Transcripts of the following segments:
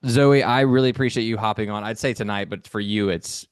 Zoe, I really appreciate you hopping on. I'd say tonight, but for you, it's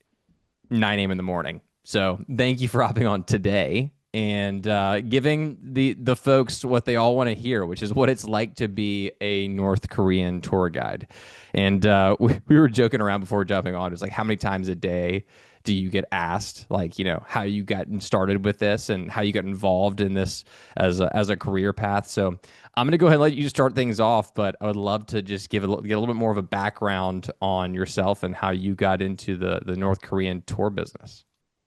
9 a.m. in the morning. So thank you for hopping on today and giving the folks what they all want to hear, which is what it's like to be a North Korean tour guide. And we were joking around before jumping on. It's like, how many times a day do you get asked, like, how you got started with this and how you got involved in this as a career path? So I'm going to go ahead and let you start things off, but I would love to just get a little bit more of a background on yourself and how you got into the North Korean tour business.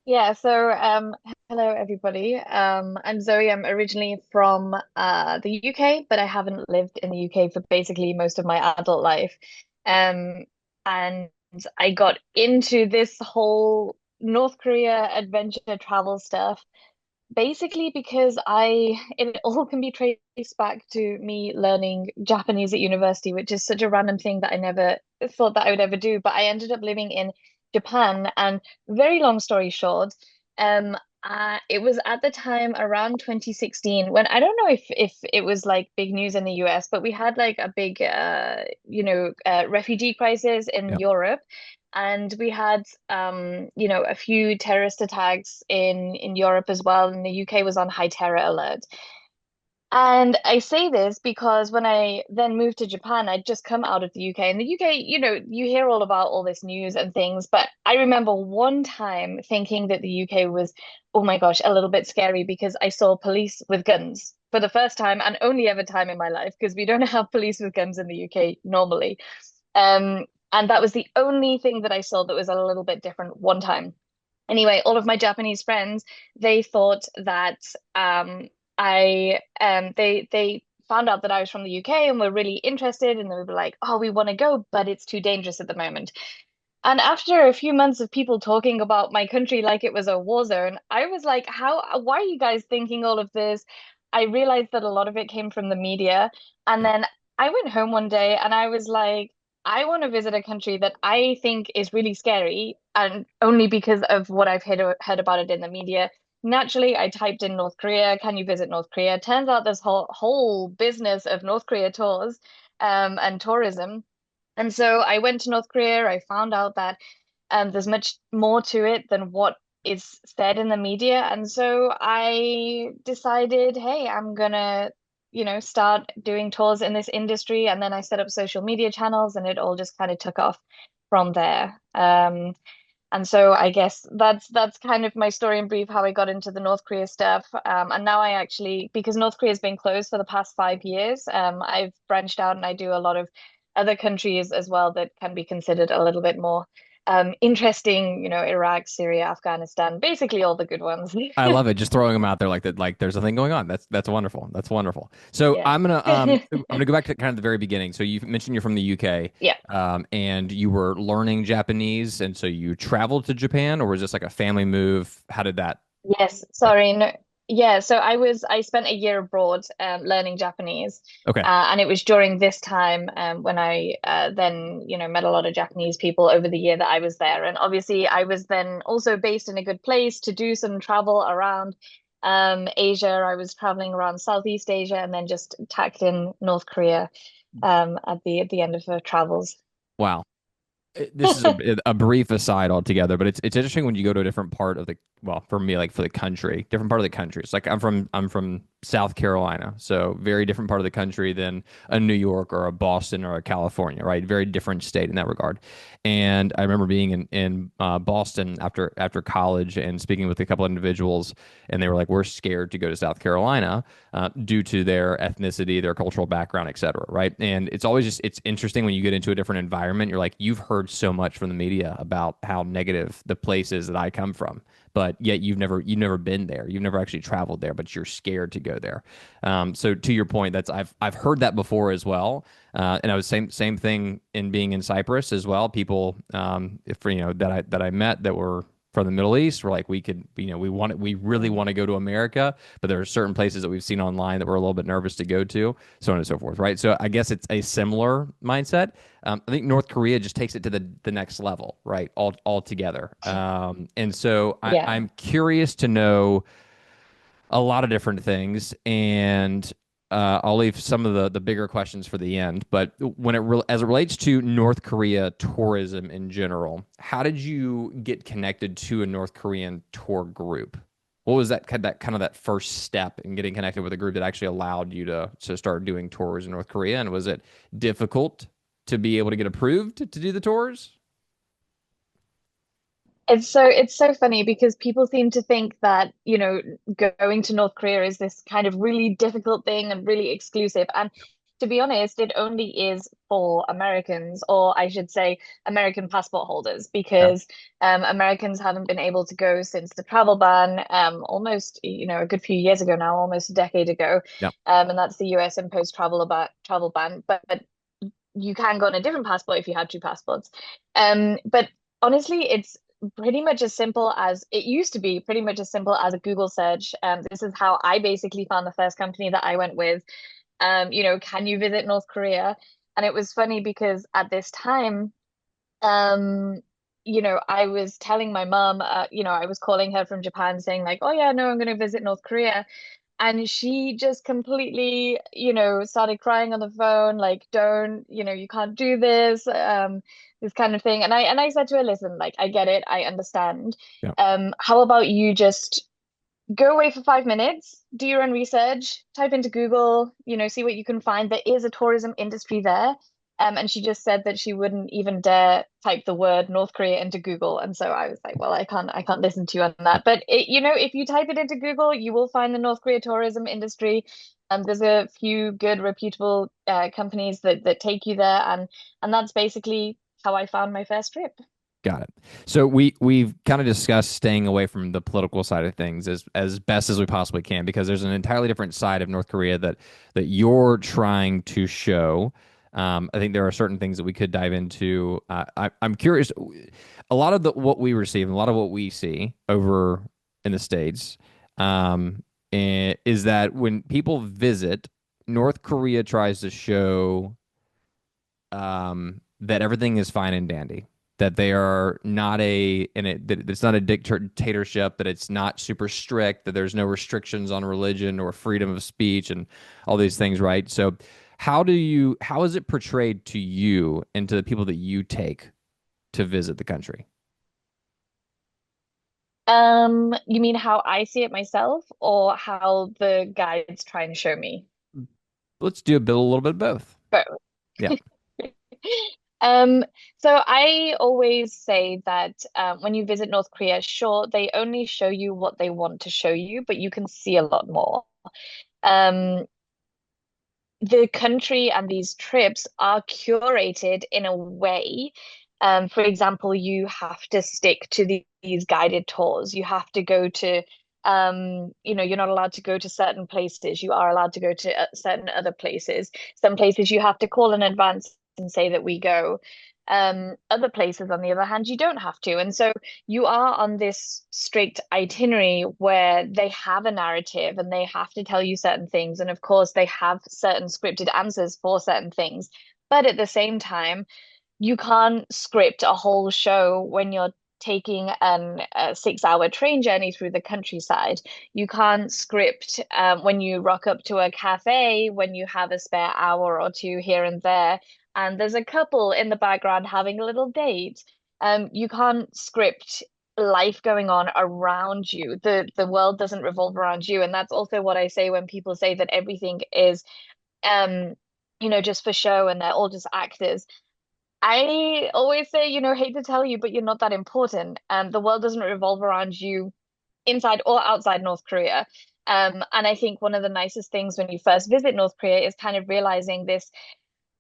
Yeah, hello everybody. I'm Zoe. I'm originally from the UK, but I haven't lived in the UK for basically most of my adult life. Um, and I got into this whole North Korea adventure travel stuff basically because it all can be traced back to me learning Japanese at university, which is such a random thing that I never thought that I would ever do. But I ended up living in Japan, and very long story short, um, it was at the time around 2016 when I don't know if it was like big news in the US, but we had like a big refugee crisis in Yep. Europe. And we had, a few terrorist attacks in Europe as well, and the UK was on high terror alert. And I say this because when I then moved to Japan, I'd just come out of the UK. And the UK, you hear all about all this news and things, but I remember one time thinking that the UK was, oh my gosh, a little bit scary because I saw police with guns for the first time and only ever time in my life because we don't have police with guns in the UK normally. And that was the only thing that I saw that was a little bit different one time. Anyway, all of my Japanese friends, they thought that they found out that I was from the UK and were really interested, and they were like, "Oh, we want to go, but it's too dangerous at the moment." And after a few months of people talking about my country like it was a war zone, I was like, why are you guys thinking all of this? I realized that a lot of it came from the media. And Yep. then I went home one day and I was like, I want to visit a country that I think is really scary, and only because of what I've heard about it in the media. Naturally, I typed in North Korea. Can you visit North Korea? Turns out this whole business of North Korea tours, and tourism. And so I went to North Korea. I found out that there's much more to it than what is said in the media. And so I decided, hey, I'm gonna, start doing tours in this industry. And then I set up social media channels, and it all just kind of took off from there. And so I guess that's kind of my story in brief, how I got into the North Korea stuff. And now I actually, because North Korea has been closed for the past 5 years, I've branched out and I do a lot of other countries as well that can be considered a little bit more interesting, Iraq, Syria, Afghanistan, basically all the good ones. I love it. Just throwing them out there like that, like there's a thing going on. That's wonderful. That's wonderful. So Yeah. I'm gonna go back to kind of the very beginning. So you mentioned you're from the UK, Yeah. and you were learning Japanese, and so you traveled to Japan, or was this like a family move? How did that? Yes, sorry. No, yeah, so I spent a year abroad learning Japanese. Okay. And it was during this time when I then, met a lot of Japanese people over the year that I was there. And obviously I was then also based in a good place to do some travel around Asia. I was traveling around Southeast Asia and then just tacked in North Korea at the end of the travels. Wow. This is a brief aside altogether, but it's interesting when you go to a different part of the, well, for me, like for the country, different part of the country. It's like I'm from South Carolina, so very different part of the country than a New York or a Boston or a California, right? Very different state in that regard. And I remember being in Boston after college and speaking with a couple of individuals, and they were like, "We're scared to go to South Carolina due to their ethnicity, their cultural background, et cetera." Right? And it's always just it's interesting when you get into a different environment. You're like, you've heard so much from the media about how negative the place is that I come from, but yet you've never been there. You've never actually traveled there, but you're scared to go there. So to your point, that's I've heard that before as well. And I was same thing in being in Cyprus as well. People, if that I met that were from the Middle East were like, we really want to go to America, but there are certain places that we've seen online that we're a little bit nervous to go to, so on and so forth, right? So I guess it's a similar mindset. I think North Korea just takes it to the next level, right? All together. And so Yeah. I'm curious to know a lot of different things, and I'll leave some of the bigger questions for the end. But as it relates to North Korea tourism in general, how did you get connected to a North Korean tour group? What was that first step in getting connected with a group that actually allowed you to start doing tours in North Korea? And was it difficult to be able to get approved to do the tours? It's so funny because people seem to think that, going to North Korea is this kind of really difficult thing and really exclusive. And to be honest, it only is for Americans, or I should say American passport holders, Yeah, because Americans haven't been able to go since the travel ban, almost, a good few years ago now, almost a decade ago. yeah, And that's the US imposed travel ban. But you can go on a different passport if you had two passports. But honestly, it's pretty much as simple as it used to be, pretty much as simple as a Google search. This is how I basically found the first company that I went with. Can you visit North Korea? And it was funny because at this time, um, I was telling my mom, I was calling her from Japan saying like, oh yeah, no, I'm going to visit North Korea. And she just completely, started crying on the phone, like, don't, you can't do this, this kind of thing. And I said to her, listen, like, I get it, I understand. yeah. How about you just go away for 5 minutes, do your own research, type into Google, see what you can find. There is a tourism industry there. And she just said that she wouldn't even dare type the word North Korea into Google. And so I was like, well, I can't listen to you on that. But if you type it into Google, you will find the North Korea tourism industry. There's a few good, reputable companies that take you there, and that's basically how I found my first trip. Got it. So we've kind of discussed staying away from the political side of things as best as we possibly can because there's an entirely different side of North Korea that you're trying to show. I think there are certain things that we could dive into. I'm curious. A lot of what we receive, and a lot of what we see over in the States, is that when people visit, North Korea tries to show that everything is fine and dandy, that they are not that it's not a dictatorship, that it's not super strict, that there's no restrictions on religion or freedom of speech and all these things, right? So, how is it portrayed to you and to the people that you take to visit the country? You mean how I see it myself, or how the guides try and show me? Let's do a little bit of both. Both. Yeah. Um, so I always say that when you visit North Korea, sure, they only show you what they want to show you, but you can see a lot more. Um, the country and these trips are curated in a way. For example, you have to stick to these guided tours. You have to go to, you're not allowed to go to certain places. You are allowed to go to certain other places. Some places you have to call in advance and say that we go. Other places, on the other hand, you don't have to. And so you are on this strict itinerary where they have a narrative and they have to tell you certain things. And of course, they have certain scripted answers for certain things. But at the same time, you can't script a whole show when you're taking a 6 hour train journey through the countryside. You can't script when you rock up to a cafe when you have a spare hour or two here and there, and there's a couple in the background having a little date. You can't script life going on around you. The world doesn't revolve around you, and that's also what I say when people say that everything is um just for show and they're all just actors. I always say, hate to tell you, but you're not that important. The world doesn't revolve around you inside or outside North Korea. And I think one of the nicest things when you first visit North Korea is kind of realizing this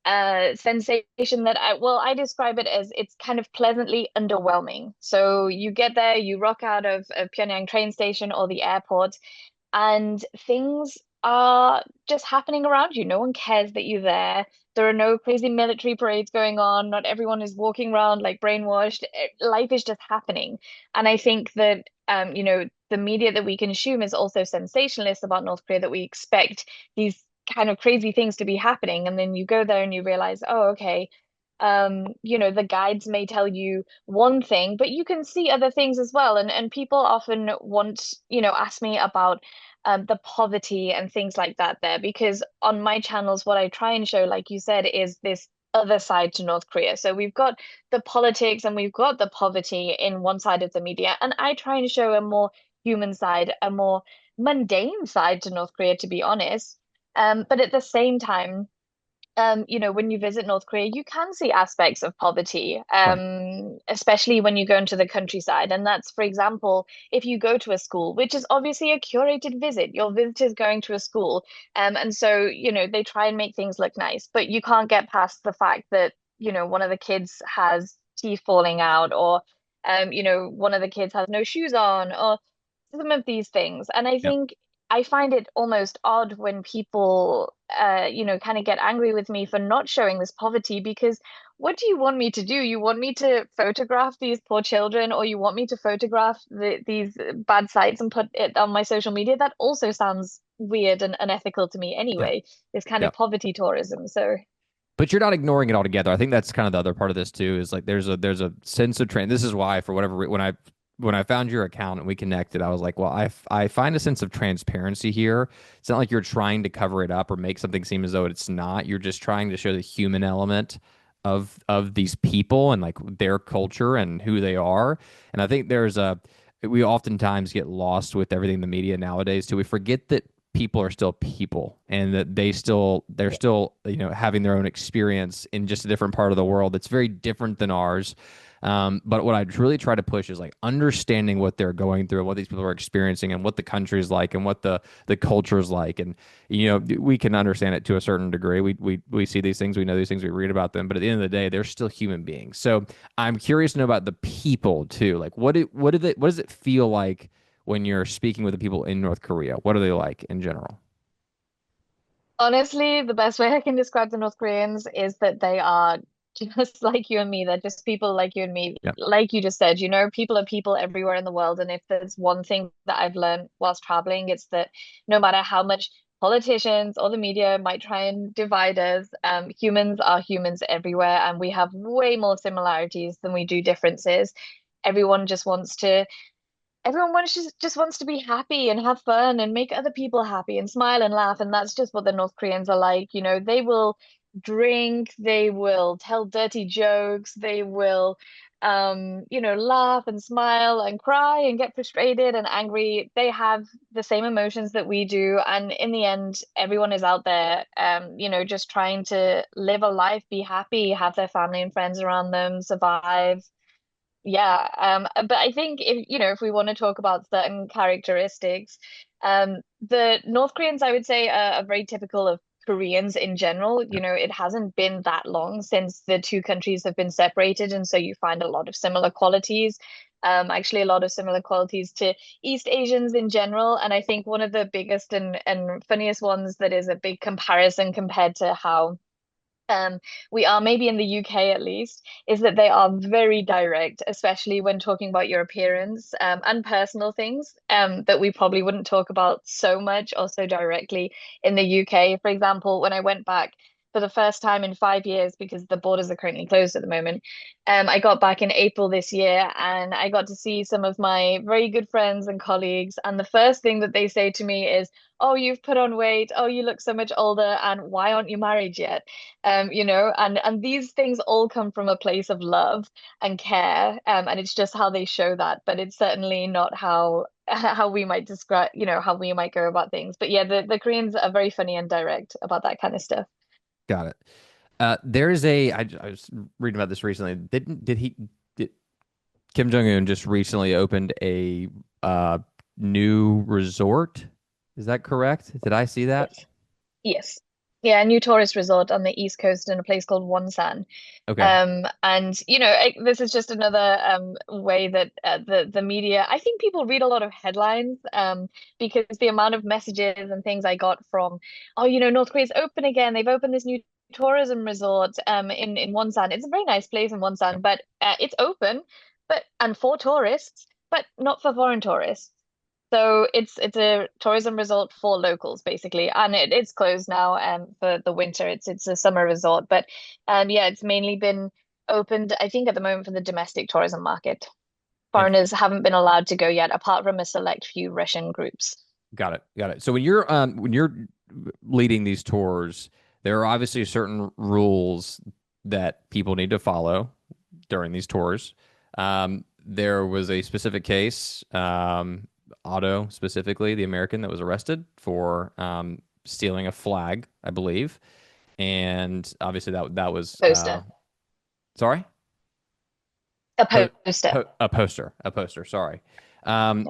sensation that I describe it as it's kind of pleasantly underwhelming. So you get there, you rock out of Pyongyang train station or the airport, and things are just happening around you. No one cares that you're there. There are no crazy military parades going on. Not everyone is walking around like brainwashed. Life is just happening. And I think that, the media that we consume is also sensationalist about North Korea, that we expect these kind of crazy things to be happening. And then you go there and you realize, oh, okay, the guides may tell you one thing, but you can see other things as well. And people often want, ask me about the poverty and things like that there. Because on my channels, what I try and show, like you said, is this other side to North Korea. So we've got the politics and we've got the poverty in one side of the media, and I try and show a more human side, a more mundane side to North Korea, to be honest. But at the same time, when you visit North Korea, you can see aspects of poverty, Right. especially when you go into the countryside. And that's, for example, if you go to a school, which is obviously a curated visit, your visitor's going to a school. And so, they try and make things look nice, but you can't get past the fact that, one of the kids has teeth falling out, or, one of the kids has no shoes on, or some of these things. And I Yep. think I find it almost odd when people, kind of get angry with me for not showing this poverty, because what do you want me to do? You want me to photograph these poor children, or you want me to photograph these bad sites and put it on my social media? That also sounds weird and unethical to me Yep. anyway, this kind of Yep. poverty tourism. So But you're not ignoring it altogether. I think that's kind of the other part of this too. Is like there's a sense of This is why, for whatever when I found your account and we connected, I was like, well, I find a sense of transparency here. It's not like you're trying to cover it up or make something seem as though it's not. You're just trying to show the human element of these people and like their culture and who they are. And I think we oftentimes get lost with everything in the media nowadays too. We forget that people are still people and that they're yeah. still having their own experience in just a different part of the world that's very different than ours. But what I really try to push is like understanding what they're going through and what these people are experiencing and what the country is like and what the culture is like. And we can understand it to a certain degree. We see these things, we know these things, we read about them, but at the end of the day, they're still human beings. So I'm curious to know about the people too. Like what does it feel like when you're speaking with the people in North Korea? What are they like in general? Honestly, the best way I can describe the North Koreans is that they are just like you and me. They're just people like you and me. Yeah. Like you just said, people are people everywhere in the world. And if there's one thing that I've learned whilst traveling, it's that no matter how much politicians or the media might try and divide us, humans are humans everywhere. And we have way more similarities than we do differences. Everyone just wants to everyone wants just wants to be happy and have fun and make other people happy and smile and laugh. And that's just what the North Koreans are like. They will drink, they will tell dirty jokes, they will laugh and smile and cry and get frustrated and angry. They have the same emotions that we do. And in the end, everyone is out there just trying to live a life, be happy, have their family and friends around them, survive. Yeah, but I think if we want to talk about certain characteristics, the North Koreans, I would say, are very typical of Koreans in general. It hasn't been that long since the two countries have been separated, and so you find a lot of similar qualities. Actually, a lot of similar qualities to East Asians in general. And I think one of the biggest and funniest ones that is a big comparison compared to how um, we are maybe in the UK at least, is that they are very direct, especially when talking about your appearance, and personal things, that we probably wouldn't talk about so much or so directly in the UK. For example, when I went back for the first time in 5 years, because the borders are currently closed at the moment, I got back in April this year, and I got to see some of my very good friends and colleagues. And the first thing that they say to me is, "Oh, you've put on weight. Oh, you look so much older. And why aren't you married yet?" And these things all come from a place of love and care, and it's just how they show that, but it's certainly not how how we might describe, how we might go about things. But yeah, the Koreans are very funny and direct about that kind of stuff. Got it. I was reading about this recently. Did Kim Jong Un just recently opened a new resort? Is that correct? Did I see that? Yes. Yes. Yeah, a new tourist resort on the East Coast in a place called Wonsan. Okay. And this is just another way that the media, I think people read a lot of headlines, because the amount of messages and things I got from, oh, North Korea's open again. They've opened this new tourism resort in Wonsan. It's a very nice place in Yep. Wonsan, but it's open, but and for tourists, but not for foreign tourists. So it's a tourism resort for locals basically, and it's closed now for the winter. It's a summer resort, but yeah, it's mainly been opened, I think, at the moment for the domestic tourism market. Interesting. Foreigners haven't been allowed to go yet, apart from a select few Russian groups. Got it. Got it. So when you're leading these tours, there are obviously certain rules that people need to follow during these tours. There was a specific case, Otto specifically, the American that was arrested for stealing a flag, I believe, and obviously that was Poster. sorry, A poster. a poster. Sorry. Um,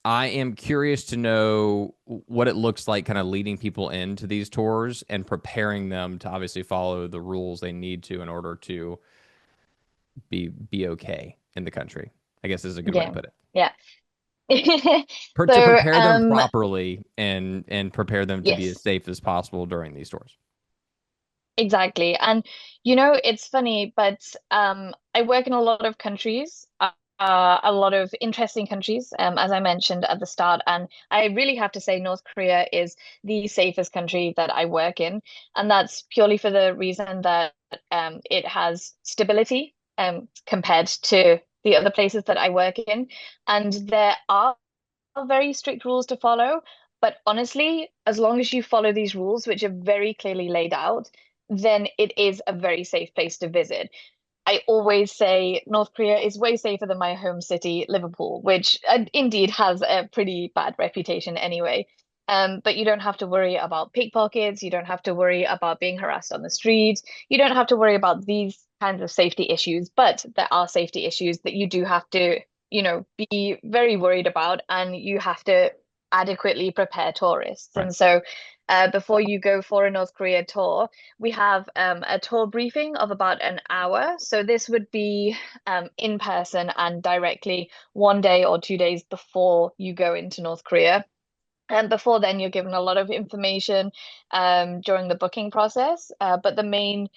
I am curious to know what it looks like kind of leading people into these tours and preparing them to obviously follow the rules they need to in order to be okay in the country. I guess is a good way to Yeah. put it. Yeah. To So, prepare them properly and prepare them to be as yes. safe as possible during these tours. Exactly. And it's funny, but I work in a lot of countries, a lot of interesting countries, as I mentioned at the start. And I really have to say North Korea is the safest country that I work in. And that's purely for the reason that it has stability compared to the other places that I work in. And there are very strict rules to follow. But honestly, as long as you follow these rules, which are very clearly laid out, then it is a very safe place to visit. I always say North Korea is way safer than my home city, Liverpool, which indeed has a pretty bad reputation anyway. But you don't have to worry about pickpockets. You don't have to worry about being harassed on the streets. You don't have to worry about these kinds of safety issues. But there are safety issues that you do have to, be very worried about, and you have to adequately prepare tourists. Right. And so, before you go for a North Korea tour, we have a tour briefing of about an hour. So this would be in person and directly 1 day or 2 days before you go into North Korea. And before then, you're given a lot of information during the booking process. But the main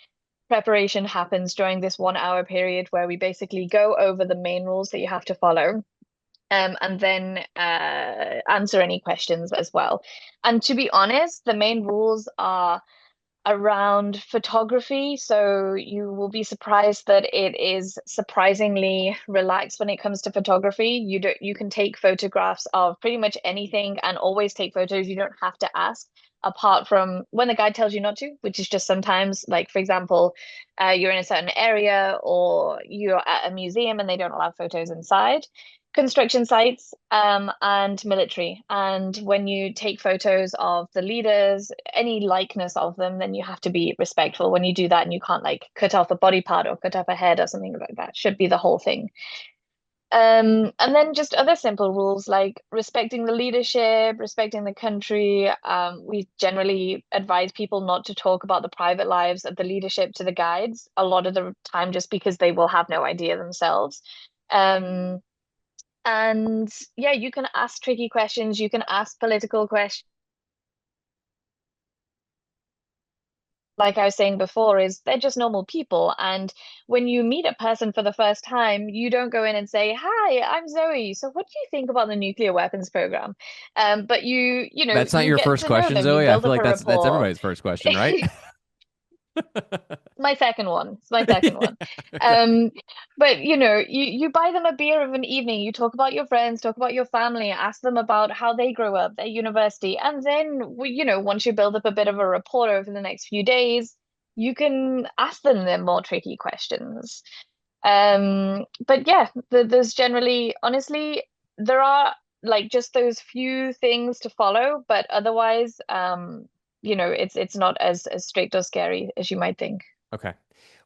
preparation happens during this 1 hour period where we basically go over the main rules that you have to follow. And then answer any questions as well. And to be honest, the main rules are around photography. So you will be surprised that it is surprisingly relaxed when it comes to photography. You can take photographs of pretty much anything and always take photos. You don't have to ask, apart from when the guide tells you not to, which is just sometimes, like for example, you're in a certain area or you're at a museum and they don't allow photos inside. Construction sites and military. And when you take photos of the leaders, any likeness of them, then you have to be respectful when you do that, and you can't like cut off a body part or cut off a head or something like that. Should be the whole thing. And then just other simple rules like respecting the leadership, respecting the country. We generally advise people not to talk about the private lives of the leadership to the guides a lot of the time, just because they will have no idea themselves. Um, and yeah, you can ask tricky questions, you can ask political questions. Like I was saying before, is they're just normal people. And when you meet a person for the first time, you don't go in and say, "Hi, I'm Zoe. So what do you think about the nuclear weapons program?" But That's not you your get first to know question, them, you Zoe. I build feel up like a that's rapport. everybody's first question, right? My second one. It's my second Yeah. one. Okay. Um, but you buy them a beer of an evening, you talk about your friends, talk about your family, ask them about how they grew up, their university, and then once you build up a bit of a rapport over the next few days, you can ask them the more tricky questions. But yeah, there's generally, honestly, there are like just those few things to follow, but otherwise, it's not as strict or scary as you might think. Okay.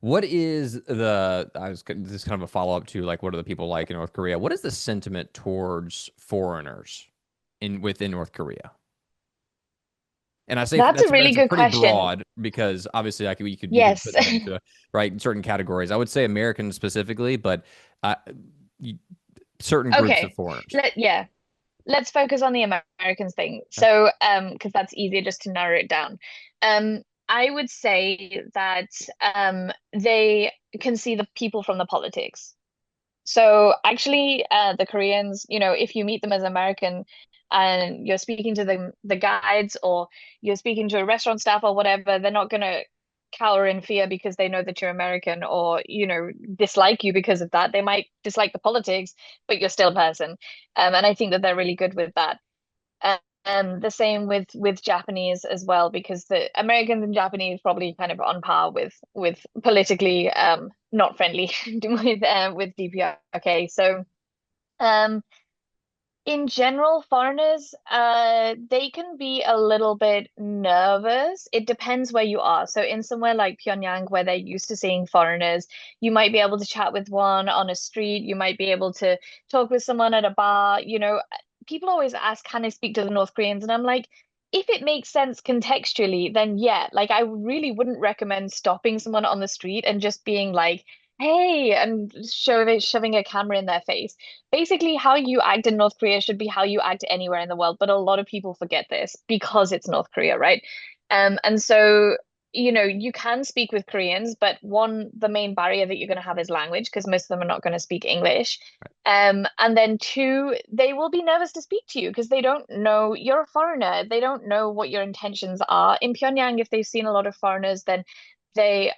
What is the, this is kind of a follow up to like, what are the people like in North Korea? What is the sentiment towards foreigners within North Korea? And I say That's a really that's good pretty question. broad because obviously like you could Yes. put them into right certain categories. I would say Americans specifically, but uh, you, certain groups of Okay. foreigners. Yeah. Let's focus on the Americans thing. Okay. So, because that's easier just to narrow it down. I would say that they can see the people from the politics. So actually, the Koreans, if you meet them as American and you're speaking to the guides or you're speaking to a restaurant staff or whatever, they're not gonna cower in fear because they know that you're American or, dislike you because of that. They might dislike the politics, but you're still a person. And I think that they're really good with that. The same with Japanese as well, because the Americans and Japanese probably kind of on par with politically not friendly with DPRK. So um in general, foreigners, they can be a little bit nervous. It depends where you are. So in somewhere like Pyongyang, where they're used to seeing foreigners, you might be able to chat with one on a street. You might be able to talk with someone at a bar. People always ask, can I speak to the North Koreans? And I'm like, if it makes sense contextually, then yeah. Like I really wouldn't recommend stopping someone on the street and just being like, hey, and shoving a camera in their face. Basically, how you act in North Korea should be how you act anywhere in the world, but a lot of people forget this because it's North Korea, right? And so, you can speak with Koreans, but one, the main barrier that you're going to have is language because most of them are not going to speak English. And then two, they will be nervous to speak to you because they don't know you're a foreigner. They don't know what your intentions are. In Pyongyang, if they've seen a lot of foreigners, then they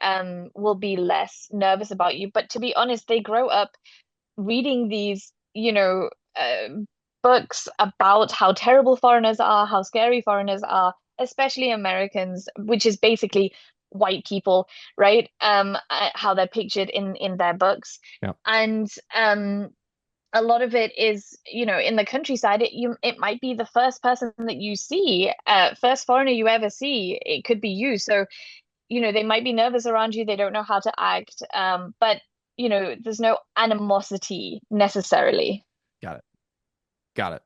will be less nervous about you. But to be honest, they grow up reading these, books about how terrible foreigners are, how scary foreigners are, especially Americans, which is basically white people, right? How they're pictured in their books. Yeah. And a lot of it is, in the countryside, it might be the first person that you see, first foreigner you ever see, it could be you. So they might be nervous around you, they don't know how to act, but there's no animosity necessarily. Got it. Got it.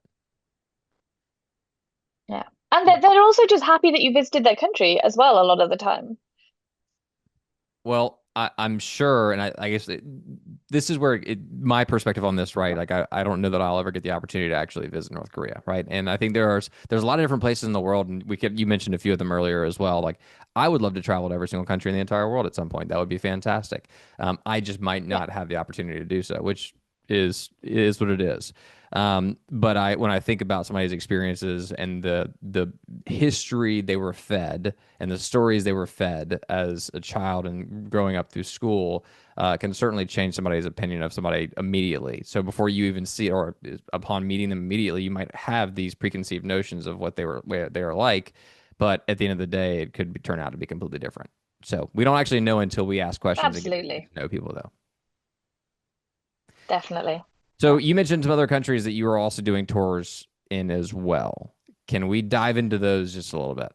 Yeah. And they're also just happy that you visited their country as well a lot of the time. Well, I'm sure, and I guess this is where my perspective on this, right? Like, I don't know that I'll ever get the opportunity to actually visit North Korea, right? And I think there's a lot of different places in the world, and you mentioned a few of them earlier as well. Like, I would love to travel to every single country in the entire world at some point. That would be fantastic. I just might Yeah, not have the opportunity to do so, which is what it is. But when I think about somebody's experiences and the history they were fed and the stories they were fed as a child and growing up through school, can certainly change somebody's opinion of somebody immediately. So before you even see it, or upon meeting them immediately, you might have these preconceived notions of what they were like. But at the end of the day, it could turn out to be completely different. So we don't actually know until we ask questions and get absolutely. to know people, though. Definitely. So Yeah. you mentioned some other countries that you were also doing tours in as well. Can we dive into those just a little bit?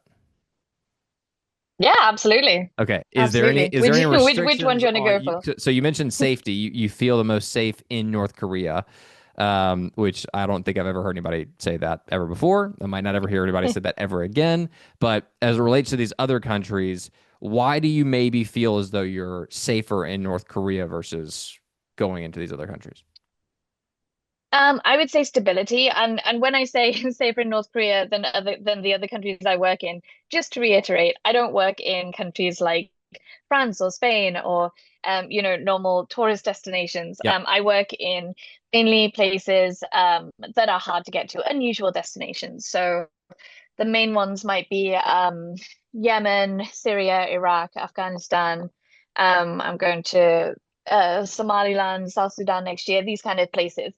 Yeah, absolutely. Okay. Absolutely. Is there Which any which one restrictions do you want to on go you? for? So you mentioned safety. You feel the most safe in North Korea, which I don't think I've ever heard anybody say that ever before. I might not ever hear anybody say that ever again. But as it relates to these other countries, why do you maybe feel as though you're safer in North Korea versus going into these other countries? I would say stability, and when I say safer in North Korea than the other countries I work in, just to reiterate, I don't work in countries like France or Spain or normal tourist destinations. Yep. I work in mainly places that are hard to get to, unusual destinations. So the main ones might be Yemen, Syria, Iraq, Afghanistan. I'm going to Somaliland, South Sudan next year, these kind of places.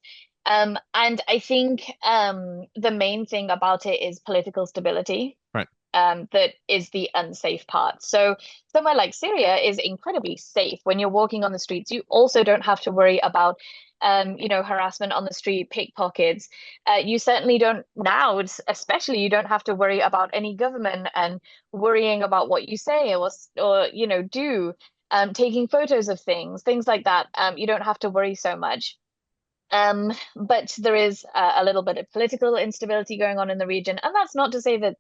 And I think the main thing about it is political stability. Right. That is the unsafe part. So somewhere like Syria is incredibly safe. When you're walking on the streets, you also don't have to worry about harassment on the street, pickpockets. You certainly don't now, especially you don't have to worry about any government and worrying about what you say or do, taking photos of things like that. You don't have to worry so much. But there is a little bit of political instability going on in the region, and that's not to say that,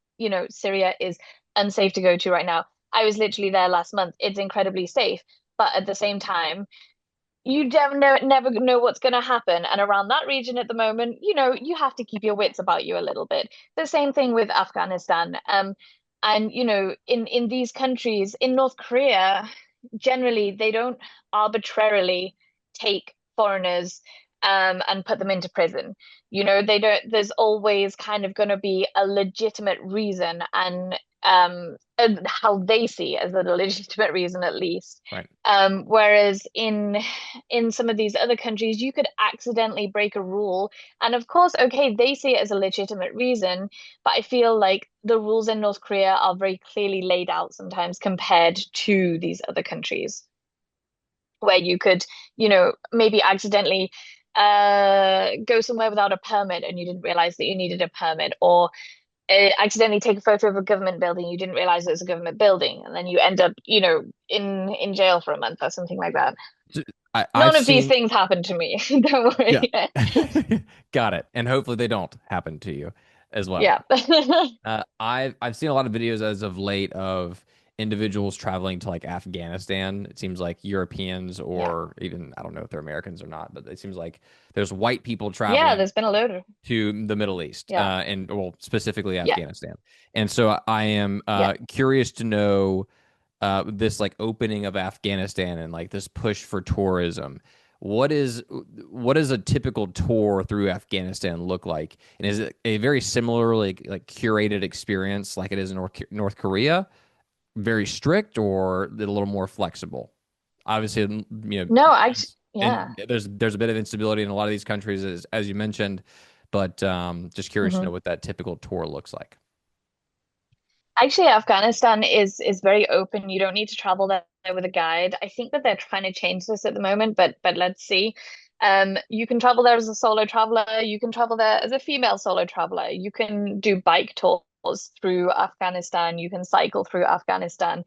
Syria is unsafe to go to right now. I was literally there last month. It's incredibly safe, but at the same time, you never know what's going to happen. And around that region at the moment, you have to keep your wits about you a little bit. The same thing with Afghanistan. And in these countries, in North Korea, generally they don't arbitrarily take foreigners and put them into prison. They don't, there's always kind of going to be a legitimate reason. And and how they see as a legitimate reason at least. Right. Whereas in some of these other countries, you could accidentally break a rule, and of course, okay, they see it as a legitimate reason, but I feel like the rules in North Korea are very clearly laid out sometimes compared to these other countries, where you could, maybe accidentally go somewhere without a permit and you didn't realize that you needed a permit, or accidentally take a photo of a government building, you didn't realize it was a government building, and then you end up, in jail for a month or something like that. I've None of these seen, things happen to me. Don't yeah. worry. Got it. And hopefully they don't happen to you as well. Yeah. I've seen a lot of videos as of late of individuals traveling to like Afghanistan. It seems like Europeans Yeah. or even I don't know if they're Americans or not, but it seems like there's white people Yeah, traveling there's been a load of, to the Middle East, yeah. and well, specifically Yeah. Afghanistan. And so I am Yeah. curious to know this like opening of Afghanistan and like this push for tourism. What is what does a typical tour through Afghanistan look like? And is it a very similar like curated experience like it is in North Korea? Very strict or a little more flexible? Obviously, No, actually, yeah. and there's a bit of instability in a lot of these countries as you mentioned, but just curious to Hmm. know what that typical tour looks like. Actually, Afghanistan is very open. You don't need to travel there with a guide. I think that they're trying to change this at the moment, but let's see. You can travel there as a solo traveler. You can travel there as a female solo traveler. You can do bike tours through Afghanistan. You can cycle through Afghanistan.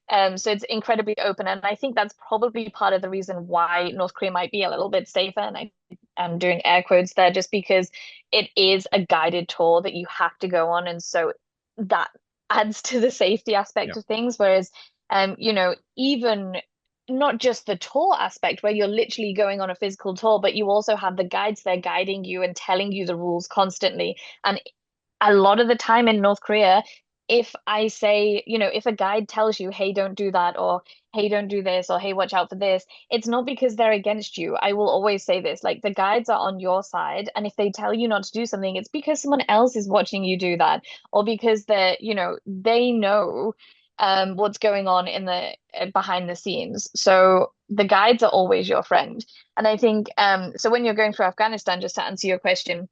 So it's incredibly open, and I think that's probably part of the reason why North Korea might be a little bit safer. And I'm doing air quotes there, just because it is a guided tour that you have to go on, and so that adds to the safety Yeah. aspect of things. Whereas, even not just the tour aspect where you're literally going on a physical tour, but you also have the guides there guiding you and telling you the rules constantly. And a lot of the time in North Korea, if I say, if a guide tells you, hey, don't do that, or hey, don't do this, or hey, watch out for this, it's not because they're against you. I will always say this, like the guides are on your side. And if they tell you not to do something, it's because someone else is watching you do that, or because they know what's going on in the behind the scenes. So the guides are always your friend. And I think so when you're going through Afghanistan, just to answer your question,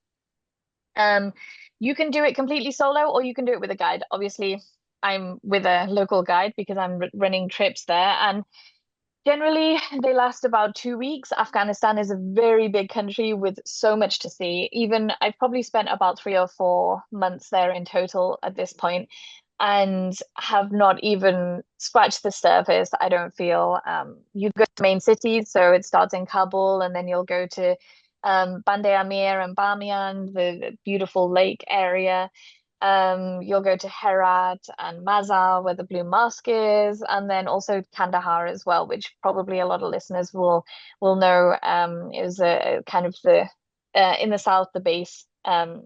um, you can do it completely solo or you can do it with a guide. Obviously, I'm with a local guide because I'm r running trips there. And generally, they last about 2 weeks. Afghanistan is a very big country with so much to see. Even I've probably spent about 3 or 4 months there in total at this point and have not even scratched the surface, I don't feel. You go to main cities, so it starts in Kabul, and then you'll go to Bande Amir and Bamiyan, the beautiful lake area. You'll go to Herat and Mazar, where the Blue Mosque is, and then also Kandahar as well, which probably a lot of listeners will know is a kind of the in the south, the base of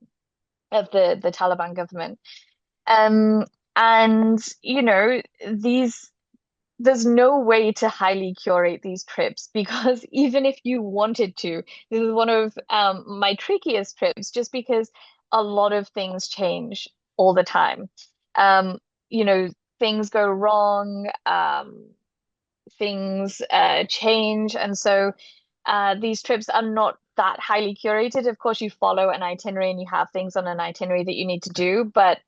the Taliban government. Um, and these there's no way to highly curate these trips because even if you wanted to, this is one of my trickiest trips just because a lot of things change all the time. Um, you know, things go wrong, things change, and so these trips are not that highly curated. Of course, you follow an itinerary and you have things on an itinerary that you need to do, but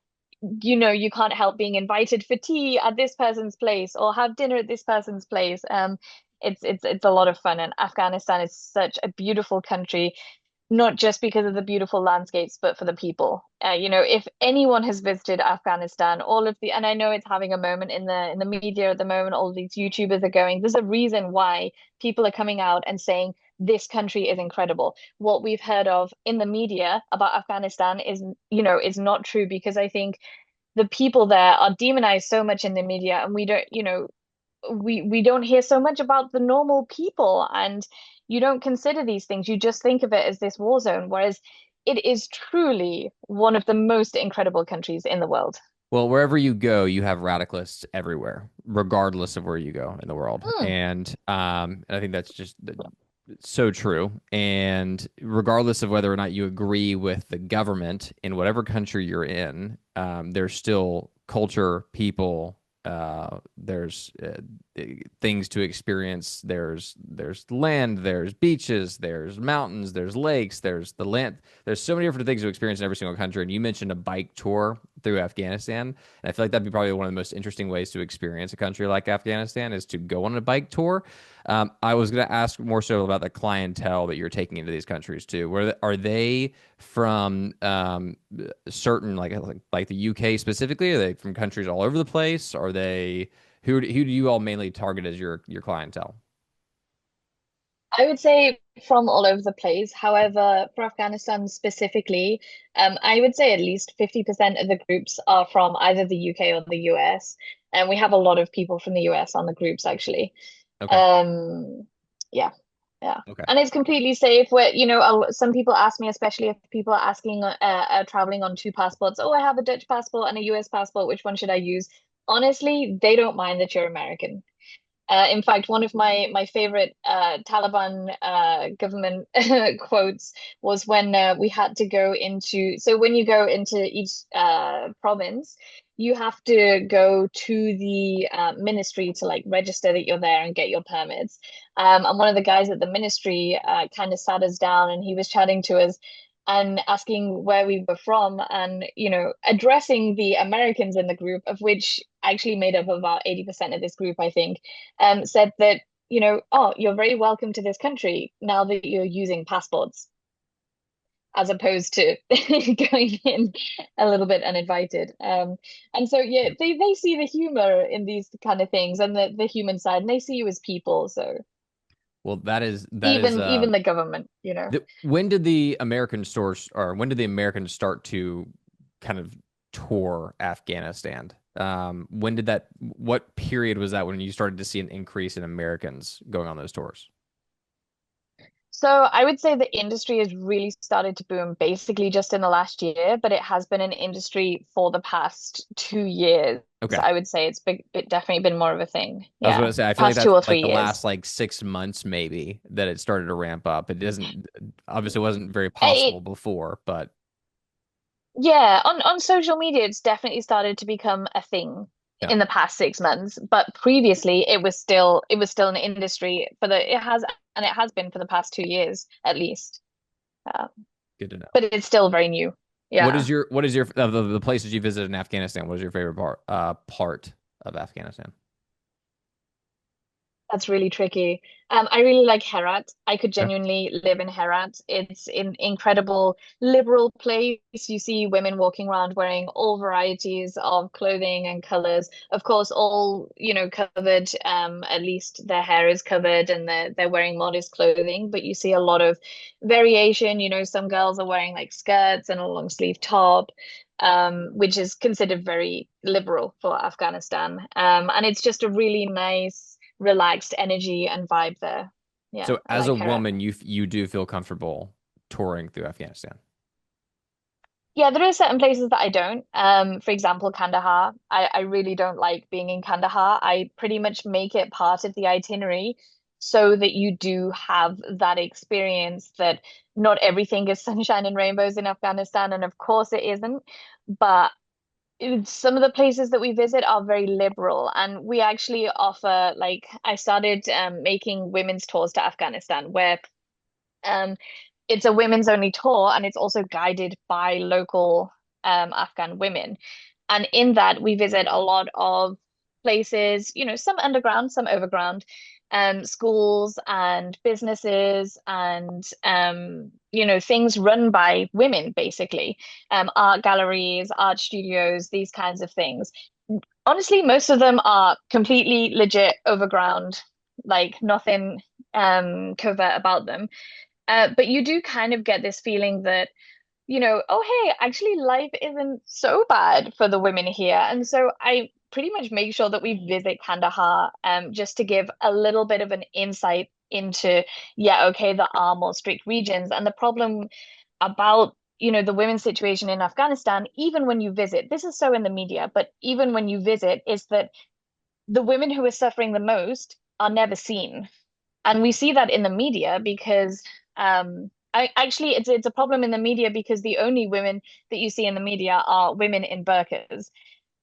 you can't help being invited for tea at this person's place or have dinner at this person's place. It's a lot of fun, and Afghanistan is such a beautiful country, not just because of the beautiful landscapes, but for the people. If anyone has visited Afghanistan, and I know it's having a moment in the media at the moment, all of these YouTubers are going, there's a reason why people are coming out and saying this country is incredible. What we've heard of in the media about Afghanistan is not true because I think the people there are demonized so much in the media and we don't hear so much about the normal people, and you don't consider these things. You just think of it as this war zone, whereas it is truly one of the most incredible countries in the world. Well, wherever you go, you have radicalists everywhere, regardless of where you go in the world. Hmm. And I think that's just so true. And regardless of whether or not you agree with the government in whatever country you're in, there's still culture, people. There's things to experience. There's land. There's beaches. There's mountains. There's lakes. There's the land. There's so many different things to experience in every single country. And you mentioned a bike tour through Afghanistan, and I feel like that'd be probably one of the most interesting ways to experience a country like Afghanistan is to go on a bike tour. I was going to ask more so about the clientele that you're taking into these countries too. Where are they from? Certain like the UK specifically? Are they from countries all over the place? Are they who do you all mainly target as your clientele? I would say from all over the place. However, for Afghanistan specifically, I would say at least 50% of the groups are from either the UK or the US. And we have a lot of people from the US on the groups actually. Okay. Um, yeah, yeah. Okay. And it's completely safe where, some people ask me, especially if people are asking, traveling on two passports. Oh, I have a Dutch passport and a US passport. Which one should I use? Honestly, they don't mind that you're American. In fact, one of my favorite Taliban government quotes was when we had to go into. So when you go into each province, you have to go to the ministry to like register that you're there and get your permits. And one of the guys at the ministry kind of sat us down and he was chatting to us and asking where we were from and addressing the Americans in the group, of which actually made up about 80% of this group, I think, said that, oh, you're very welcome to this country now that you're using passports, as opposed to going in a little bit uninvited. And so, yeah, they see the humor in these kind of things and the human side, and they see you as people. So Well, that is even the government. when did the American stores or when did the Americans start to kind of tour Afghanistan? When did that, what period was that when you started to see an increase in Americans going on those tours? So I would say the industry has really started to boom basically just in the last year, but it has been an industry for the past 2 years. Okay. I would say it's definitely been more of a thing. I was going Yeah, to say, I feel like past two that's or like three the years. last like 6 months maybe that it started to ramp up. It doesn't, obviously wasn't very It, possible before, but yeah, on social media, it's definitely started to become a thing yeah, in the past 6 months. But previously, it was still an industry and it has been for the past 2 years at least. Uh, good to know. but it's still very new. Yeah. What is your of the places you visited in Afghanistan? What is your favorite part of Afghanistan? That's really tricky. I really like Herat. I could Okay. genuinely live in Herat. It's an incredible liberal place. You see women walking around wearing all varieties of clothing and colors. Of course, all, covered, at least their hair is covered and they're wearing modest clothing, but you see a lot of variation. Some girls are wearing like skirts and a long sleeve top. Which is considered very liberal for Afghanistan. And it's just a really nice relaxed energy and vibe there. Yeah, So I as a like Herat. woman, you do feel comfortable touring through Afghanistan. Yeah, there are certain places that I don't. For example, Kandahar. I really don't like being in Kandahar. I pretty much make it part of the itinerary so that you do have that experience that not everything is sunshine and rainbows in Afghanistan, and of course it isn't. But some of the places that we visit are very liberal, and we actually offer, like, I started making women's tours to Afghanistan where Um, it's a women's only tour and it's also guided by local Afghan women. And in that, we visit a lot of places, some underground, some overground, schools and businesses and, things run by women, basically, art galleries, art studios, these kinds of things. Honestly, most of them are completely legit overground, like nothing covert about them. But you do kind of get this feeling that, oh, hey, actually, life isn't so bad for the women here. And so I pretty much make sure that we visit Kandahar just to give a little bit of an insight into, yeah, okay, there are more strict regions. And the problem about, the women's situation in Afghanistan, even when you visit, this is so in the media, but even when you visit, is that the women who are suffering the most are never seen. And we see that in the media because it's a problem in the media because the only women that you see in the media are women in burqas.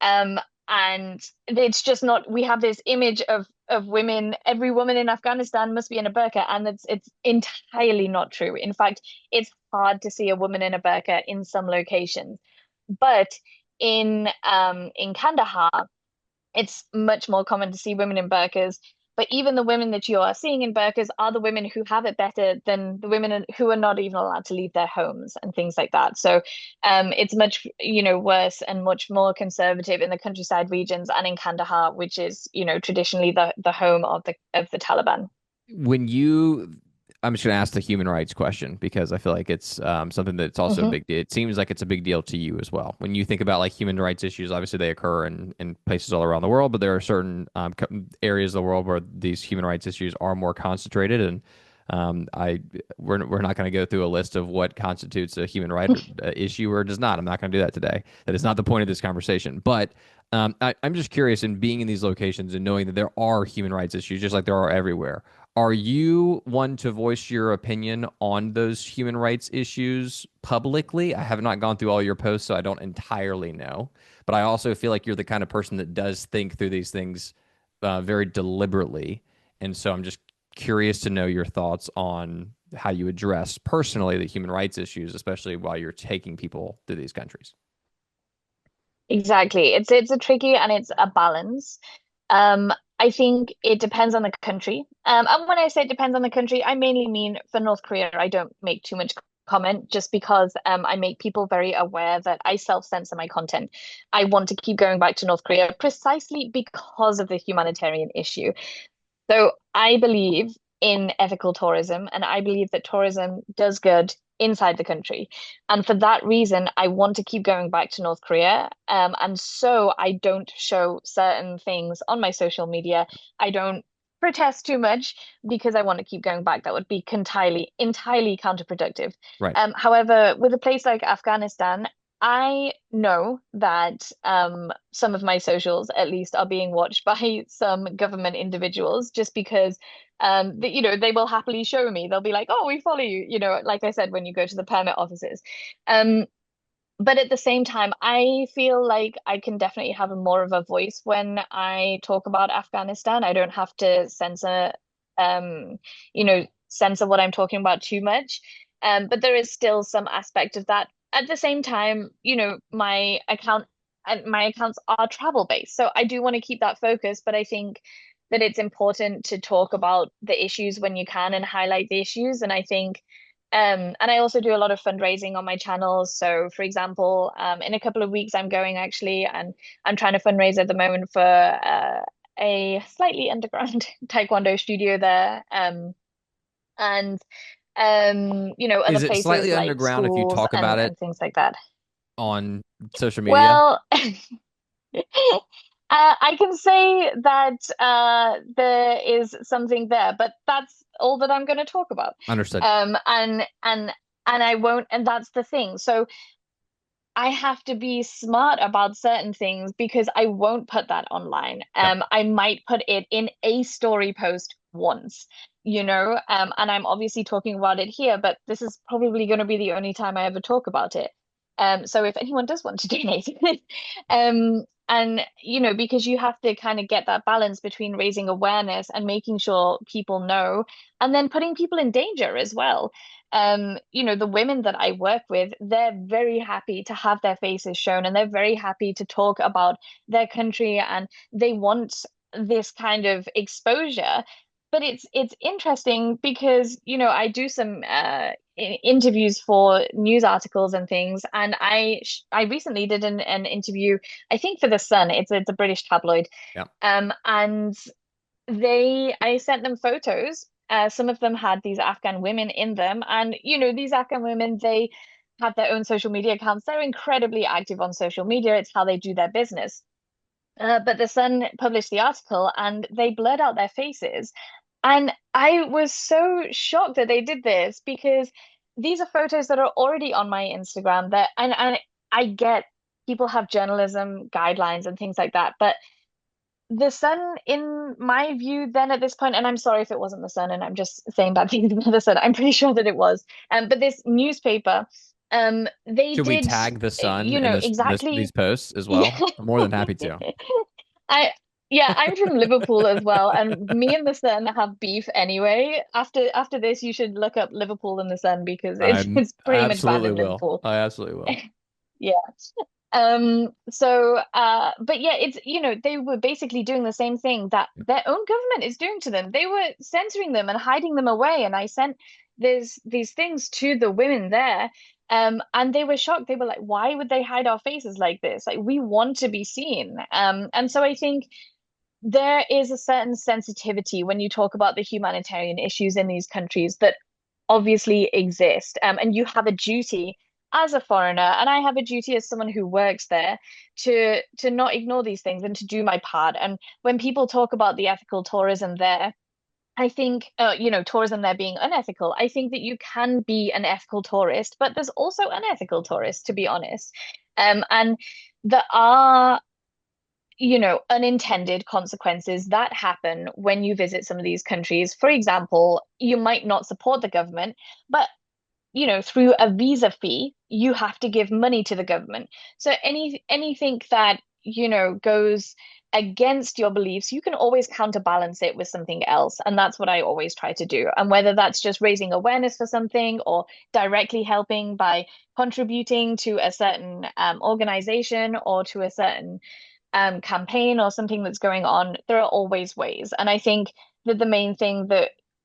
Um, and it's just not, we have this image of women, every woman in Afghanistan must be in a burqa, and it's entirely not true. In fact, it's hard to see a woman in a burqa in some locations. But in Kandahar, it's much more common to see women in burqas. But even the women that you are seeing in burqas are the women who have it better than the women who are not even allowed to leave their homes and things like that. So it's much, worse and much more conservative in the countryside regions and in Kandahar, which is, traditionally the home of the Taliban. When you, I'm just going to ask the human rights question because I feel like it's something that's also a Hmm. big deal. It seems like it's a big deal to you as well. When you think about like human rights issues, obviously they occur in places all around the world, but there are certain areas of the world where these human rights issues are more concentrated. And I we're not going to go through a list of what constitutes a human right issue or does not. I'm not going to do that today. That is not the point of this conversation. But I'm just curious in being in these locations and knowing that there are human rights issues, just like there are everywhere. Are you one to voice your opinion on those human rights issues publicly? I have not gone through all your posts, so I don't entirely know. But I also feel like you're the kind of person that does think through these things very deliberately. And so I'm just curious to know your thoughts on how you address personally the human rights issues, especially while you're taking people to these countries. Exactly. It's a tricky and it's a balance. I think it depends on the country. And when I say it depends on the country, I mainly mean for North Korea, I don't make too much comment just because I make people very aware that I self-censor my content. I want to keep going back to North Korea precisely because of the humanitarian issue. So I believe in ethical tourism, and I believe that tourism does good inside the country. And for that reason, I want to keep going back to North Korea. And so I don't show certain things on my social media. I don't protest too much because I want to keep going back. That would be entirely counterproductive. Right. However, with a place like Afghanistan, I know that some of my socials, at least, are being watched by some government individuals just because they will happily show me. They'll be like, "Oh, we follow you," like I said, when you go to the permit offices. Um, but at the same time, I feel like I can definitely have a more of a voice when I talk about Afghanistan. I don't have to censor what I'm talking about too much. But there is still some aspect of that. At the same time, my accounts are travel based, so I do want to keep that focus. But I think that it's important to talk about the issues when you can and highlight the issues. And I think and I also do a lot of fundraising on my channels. So, for example, in a couple of weeks, I'm going actually, and I'm trying to fundraise at the moment for a slightly underground Taekwondo studio there. And other Is it places slightly like underground if you schools talk and about it and things like that. on social media? Well, I can say that there is something there, but that's all that I'm going to talk about. Understood. Um, and and and I won't, and that's the thing. So I have to be smart about certain things because I won't put that online. Yep. I might put it in a story post once, and I'm obviously talking about it here, but this is probably going to be the only time I ever talk about it. So if anyone does want to donate, and because you have to kind of get that balance between raising awareness and making sure people know, and then putting people in danger as well. The women that I work with, they're very happy to have their faces shown and they're very happy to talk about their country and they want this kind of exposure. But it's interesting because, I do some interviews for news articles and things, and I recently did an interview, I think for The Sun. It's a British tabloid. Yep. And I sent them photos. Some of them had these Afghan women in them, and these Afghan women, they have their own social media accounts. They're incredibly active on social media. It's how they do their business. But the Sun published the article, and they blurred out their faces, and I was so shocked that they did this because these are photos that are already on my Instagram. That and I get people have journalism guidelines and things like that, but the Sun, in my view, then at this point, and I'm sorry if it wasn't the Sun, and I'm just saying bad things about the Sun. I'm pretty sure that it was. But this newspaper, They Should we did, tag the sun in this these exactly. posts as Yeah. well? I'm more than happy to. I yeah, I'm from Liverpool as well, and me and the Sun have beef anyway. After this, you should look up Liverpool and the Sun because it's I it's pretty much bad absolutely in will. Liverpool. I absolutely will. Yeah. But yeah, it's, they were basically doing the same thing that their own government is doing to them. They were censoring them and hiding them away. And I sent these things to the women there. And they were shocked. They were like, why would they hide our faces like this? Like, we want to be seen. And so I think there is a certain sensitivity when you talk about the humanitarian issues in these countries that obviously exist. And you have a duty as a foreigner, and I have a duty as someone who works there to not ignore these things and to do my part. And when people talk about the ethical tourism there, I think, tourism there being unethical, I think that you can be an ethical tourist, but there's also unethical tourists, to be honest. And there are unintended consequences that happen when you visit some of these countries. For example, you might not support the government, but through a visa fee, you have to give money to the government. So anything that, goes against your beliefs, you can always counterbalance it with something else. And that's what I always try to do. And whether that's just raising awareness for something or directly helping by contributing to a certain organization or to a certain campaign or something that's going on, there are always ways. And I think that the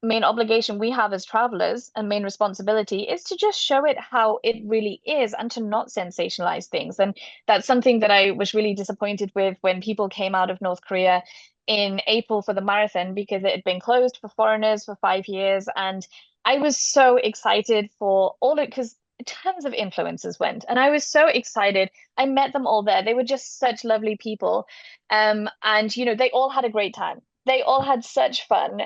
main obligation we have as travelers and main responsibility is to just show it how it really is and to not sensationalize things. And that's something that I was really disappointed with when people came out of North Korea in April for the marathon because it had been closed for foreigners for 5 years. And I was so excited for all it because tons of influencers went, and I was so excited. I met them all there. They were just such lovely people. And they all had a great time. They all had such fun.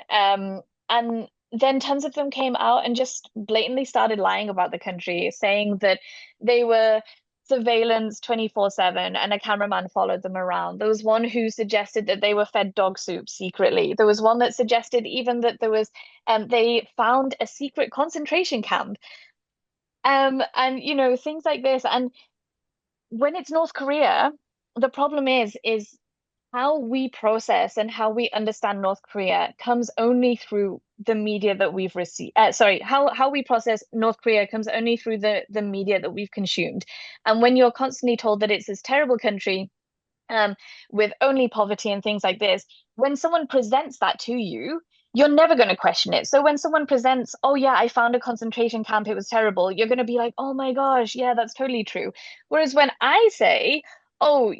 And then tons of them came out and just blatantly started lying about the country, saying that they were surveillance 24/7 and a cameraman followed them around. There was one who suggested that they were fed dog soup secretly. There was one that suggested even that they found a secret concentration camp. And things like this. And when it's North Korea, the problem is how we process and how we understand North Korea comes only through the media that we've received. Sorry, how we process North Korea comes only through the media that we've consumed. And when you're constantly told that it's this terrible country, um, with only poverty and things like this, when someone presents that to you, you're never going to question it. So when someone presents, oh yeah, I found a concentration camp, it was terrible, you're going to be like, oh my gosh, yeah, that's totally true. Whereas when I say, oh,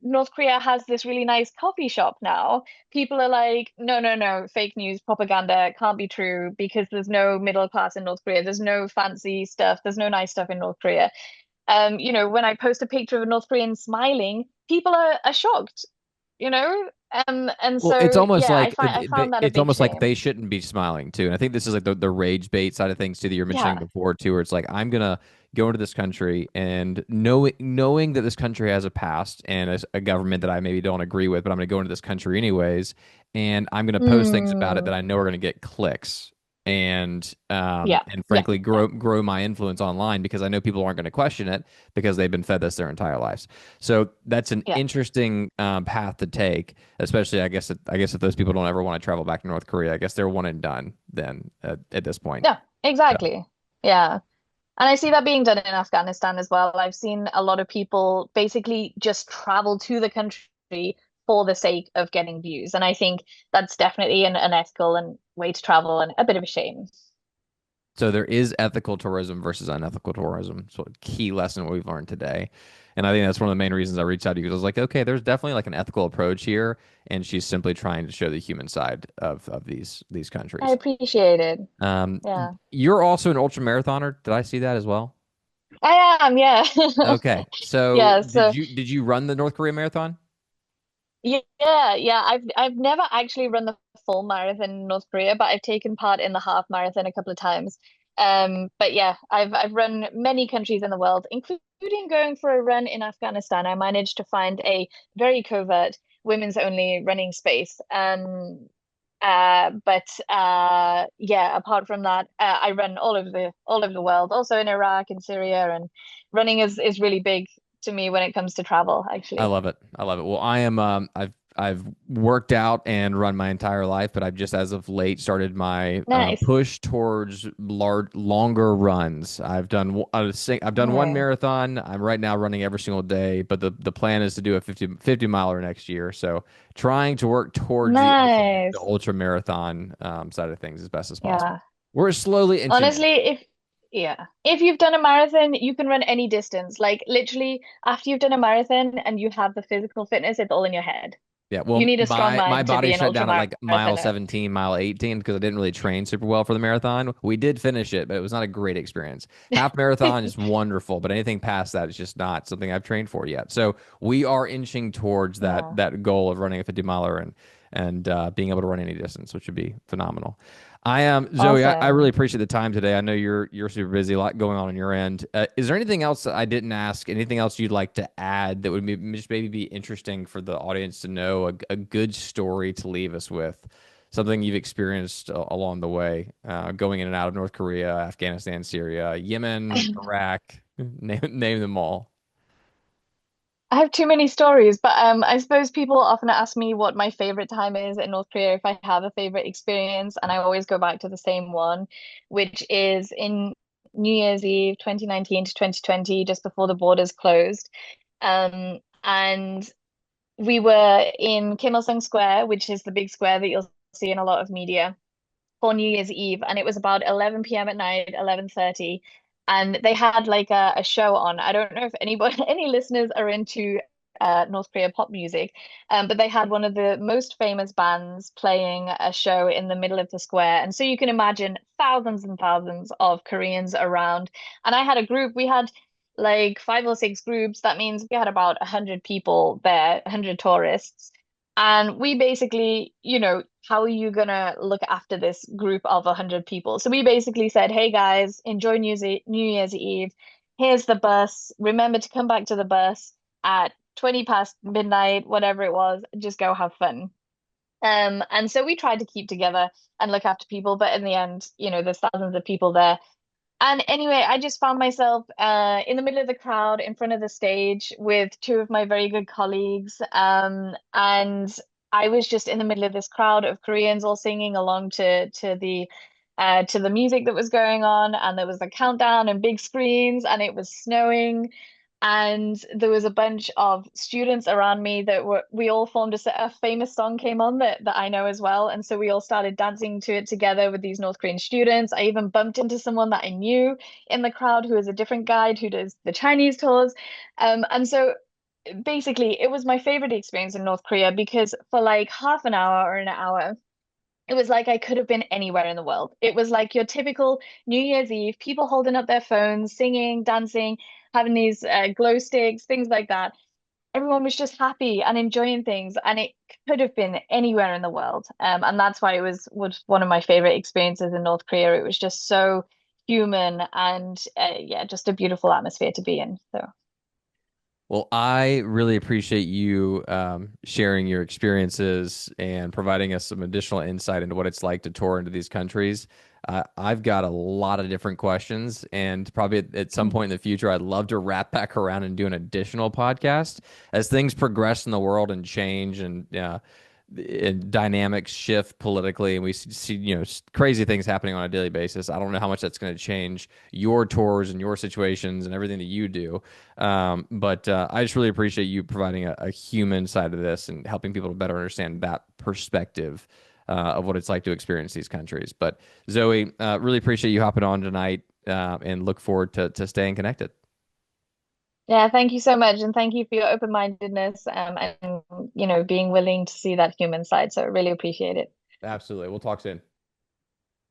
North Korea has this really nice coffee shop now, people are like, no, no, no, fake news, propaganda, it can't be true because there's no middle class in North Korea, there's no fancy stuff, there's no nice stuff in North Korea. When I post a picture of a North Korean smiling, people are shocked, you know? And Well, it's so almost yeah, like I found that a it's big almost like shame. they shouldn't be smiling too. And I think this is like the rage bait side of things too that you're mentioning Yeah. before too, where it's like I'm gonna go into this country and knowing that this country has a past and a government that I maybe don't agree with, but I'm gonna go into this country anyways, and I'm gonna post things about it that Mm, I know are gonna get clicks yeah, and yeah, frankly yeah. grow my influence online because I know people aren't going to question it because they've been fed this their entire lives. So that's an Yeah. interesting path to take, especially I guess if those people don't ever want to travel back to North Korea, I guess they're one and done then at this point. Yeah, So, exactly. Yeah. And I see that being done in Afghanistan as well. I've seen a lot of people basically just travel to the country for the sake of getting views. And I think that's definitely an unethical and way to travel and a bit of a shame. so there is ethical tourism versus unethical tourism. So a key lesson what we've learned today. And I think that's one of the main reasons I reached out to you because I was like, okay, there's definitely like an ethical approach here, and she's simply trying to show the human side of these I countries. appreciate it. Um, Yeah. you're also an ultra marathoner. Did I see that as well? I am, yeah. Okay. So Yeah, so did you run the North Korea marathon? yeah, yeah. I've never actually run the full marathon in North Korea, but I've taken part in the half marathon a couple of times. But yeah, I've run many countries in the world, including going for a run in Afghanistan. I managed to find a very covert women's only running space. But yeah, apart from that, I run all over the world, also in Iraq and Syria, and running is really big to me when it comes to travel, I actually. love it. I love it. Well, I am. I've worked out and run my entire life, but I've just as of late started my Nice. push towards longer runs. I've done one Oh, marathon. I'm right now running every single day, but the plan is to do a 50 miler next year. So trying to work towards the nice. ultra marathon side of things as best as possible. Yeah. We're slowly inching in. Honestly, if you've done a marathon, you can run any distance. Like literally, after you've done a marathon and you have the physical fitness, it's all in your head. Yeah, You well, need a strong my mind to body be an shut ultra down at like mile marathoner. 17, mile 18 because I didn't really train super well for the marathon. We did finish it, but it was not a great experience. Half marathon is wonderful, but anything past that is just not something I've trained for yet. So we are inching towards Yeah. that goal of running a 50 miler and being able to run any distance, which would be phenomenal. I am Zoe. I really Awesome. appreciate the time today. I know you're super busy, a lot going on your end. Is there anything else that I didn't ask? Anything else you'd like to add that would just maybe be interesting for the audience to know? A good story to leave us with, something you've experienced along the way, going in and out of North Korea, Afghanistan, Syria, Yemen, Iraq. Name them all. I have too many stories, but I suppose people often ask me what my favorite time is in North Korea, if I have a favorite experience, and I always go back to the same one, which is in New Year's Eve, 2019 to 2020, just before the borders closed. And we were in Kim Il Sung Square, which is the big square that you'll see in a lot of media for New Year's Eve, and it was about 11 p.m. at night, 11:30, and they had like a show on. I don't know if anybody, any listeners are into North Korea pop music, but they had one of the most famous bands playing a show in the middle of the square, and so you can imagine thousands and thousands of Koreans around. And I had a group. We had like five or six groups. That means we had about 100 people there, 100 tourists. And we basically, how are you gonna look after this group of 100 people? So we basically said, hey guys, enjoy New Year's Eve. Here's the bus. Remember to come back to the bus at 20 past midnight, whatever it was. Just go have fun. And so we tried to keep together and look after people, but in the end, there's thousands of people there. And anyway, I just found myself in the middle of the crowd in front of the stage with two of my very good colleagues. And I was just in the middle of this crowd of Koreans all singing along to the music that was going on. And there was a countdown and big screens, and it was snowing. And there was a bunch of students around me we all formed a famous song came on that I know as well. And so we all started dancing to it together with these North Korean students. I even bumped into someone that I knew in the crowd who is a different guide who does the Chinese tours. And so basically, it was my favorite experience in North Korea because for like half an hour or an hour, it was like I could have been anywhere in the world. It was like your typical New Year's Eve, people holding up their phones, singing, dancing, having these glow sticks, things like that. Everyone was just happy and enjoying things, and it could have been anywhere in the world. And that's why it was one of my favorite experiences in North Korea. It was just so human and yeah, just a beautiful atmosphere to be in. So Well, I really appreciate you sharing your experiences and providing us some additional insight into what it's like to tour into these countries. I've got a lot of different questions, and probably at some point in the future, I'd love to wrap back around and do an additional podcast as things progress in the world and change and dynamics shift politically, and we see crazy things happening on a daily basis. I don't know how much that's going to change your tours and your situations and everything that you do. But I just really appreciate you providing a human side of this and helping people to better understand that perspective of what it's like to experience these countries. But Zoe, really appreciate you hopping on tonight and look forward to staying connected. yeah, thank you so much, and thank you for your open-mindedness and being willing to see that human side. So I really appreciate it. Absolutely. We'll talk soon.